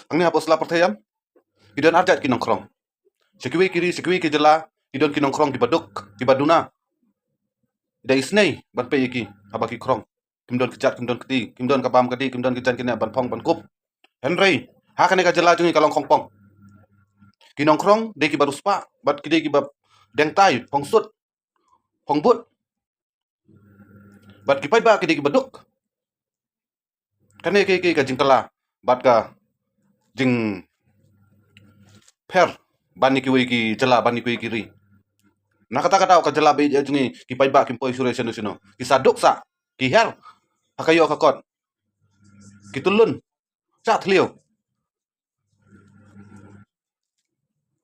Angni hapos la pertayam. Idon arjat ki nongkrong. Sekiwi kiri sekiwi ki jela. Idon ki nongkrong ki baduk ki baduna. Ida isnei ban pe iki abaki krong. Kimdon kejat kimdon keti kimdon kabam kedi kimdon kijan kina ban pong ban kup. Henry hakane ka jela jungi kalong kongpong. Ki nongkrong de ki baruspa bat ki de ki bab deng tai pong sut pong but. Bat ki pai ba ki de ki baduk. Kane ke ka jingkala bat ka jing per bani ki ki jela bani ki kiri. Nah kata-kata ka jela be jungi ki pai ba ki poi sure sino. Ki saduk sa ki her hakayo kakot. Ki tulun chat liu.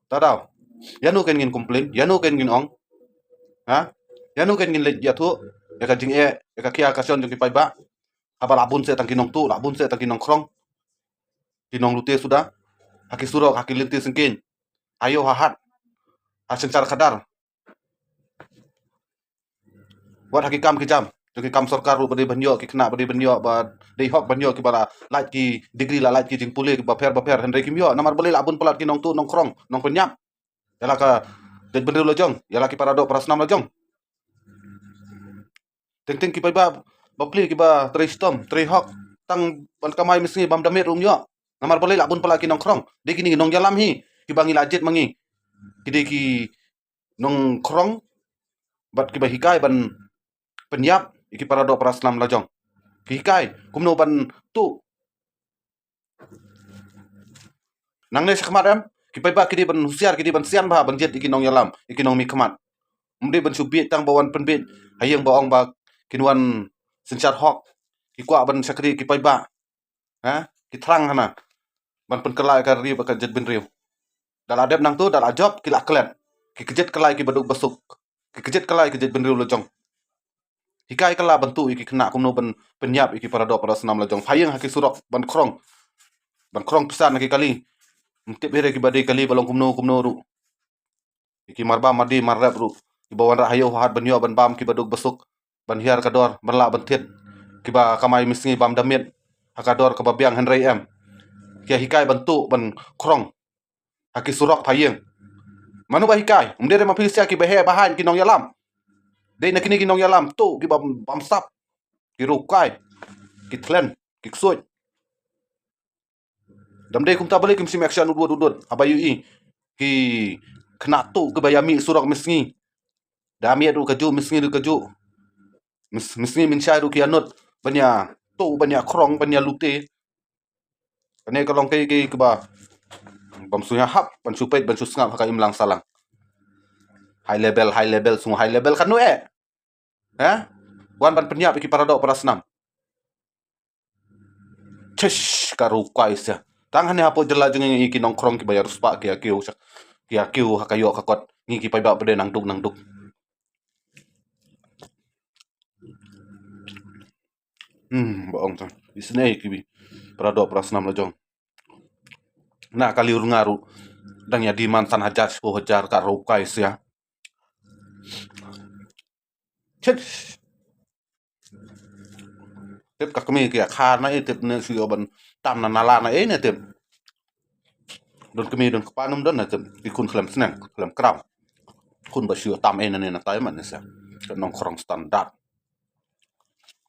Tadau. Yanu ken ngin komplain, yanu ken ngin ong. Ha? Yanu ken ngin lej jatu. Ya ka jing ya ka kia ka sion jungi pai ba. Haba labun se tang kinong tu, labun se tang kinong krong. Kinong lute sudah. Haki surok, haki linti sengkin. Ayo hahat. Asencar kadar. Wat haki kam ki jam. Jungi kam sorkar ru bade banyo ki kena bade banyo ba dei hok banyo ki bala lait ki degree la lait ki jing pule ki baper henry kim yo namar bale labun pelat ki nong tu nong krong nong penyap. Yala ka dej bener lojong, yala ki parado prasnam lojong. Teng ki pai ba bapli ki ba tristom, trihok tang ban kamai misngi bam damit rum yo. Namar bale labun pelat ki nong krong. De kini nong jalam hi ki bangi lajet mangi. Ki de ki nong krong bat ki ba hikai ban penyap iki parado prasnam lojong. Ki hikai kumno ban tu. Nang ne sakmat em ki pai ba ki di ban husiar ki di ban sian ba ban jet iki nong yalam iki nong mi khamat. Mde ban subit tang bawan penbit hayang baong ba kinwan sencar hok ki kwa ban sakri ki pai ba. Ha? Ki trang hana. Ban pen kelai ka ri ba ka jet bin riu. Dal adep nang tu dal ajob ki lak klet. Ki kejet kelai ki baduk basuk. Ki kejet kelai ki jet bin riu lojong. Hikai kala bantu iki kena kumno ban penyap iki parado prasnam lojong. Hayang haki surok ban krong. Ban krong pesan haki kali. Mtip here ki badai kali balong kumno ru. Iki marba madi marrap ru. Ki bawan ra hayo hat banyo ban bam ki baduk basuk. Ban hiar kador ban la ban tit. Ki ba kamai misngi bam damit. Hakador ka babiang henry em. Ki hikai bantu ban krong. Haki surok hayang. Manu ba hikai? Mdere mapisia ki behe bahan ki nong yalam. Dei na kini ki nong yalam tu ki bam sap. Ki rukai. Ki tlen. Ki ksuj. Damde kum ta balik kim sim action udud. Abayu i. Ki kena tu ke bayami surok misngi. Dami adu kaju misngi du kaju. Misngi min syai du ki anut. Banya tu banya krong banya lute. Kane kalong ke ba. Bam sunya hap ban supait ban susngap haka imlang salang. High level semua high level kan nu Ha? Wan ban penyap iki parado prasnam. Cesh karukai sia. Tangan ni hapo jela jeung iki nongkrong ki bayar spa ki akiu hakayo kakot ngiki pai ba bede nang duk. Boong tu. Isne ki parado prasnam lojong. Nah kali ngaru dang ya di mantan hajar 10,000 karukai sia. Cesh. Tep ka kami ki kha na tep ne sio ban tam na nala na ne tep. Don kami don kepanum don na tep ikun klem sneng klem kram. Kun ba sio tam ne na tai man sia. Nongkrong standar.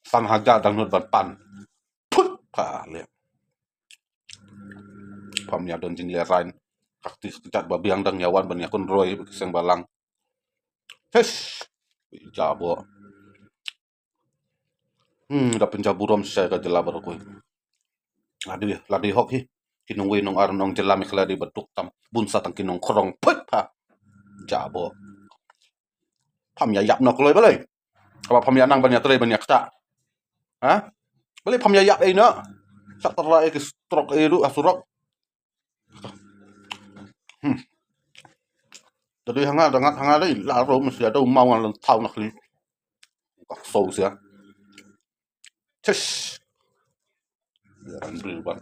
San haja dang not ban pan. Put pa le. Pam ya don jing le rain. Kaktis cat babiang dang yawan ban yakun roy seng balang. Hesh. Jabo. Da penjaburom saya ka jela baru koy. Ladi hok hi. Kinong we nong aron nong jela mi di betuk tam bunsa tang kinong krong put pa. Jabo. Pam ya yap nok loy balai. Apa pam ya nang banyak tray banyak ta. Ha? Balai pam ya yap no. Sak terai ke strok du asurok. Jadi hanga dangat hanga dai la ro mesti ada mau ngan tau nak li. Kak so sia. Cesh. Yaran beriban.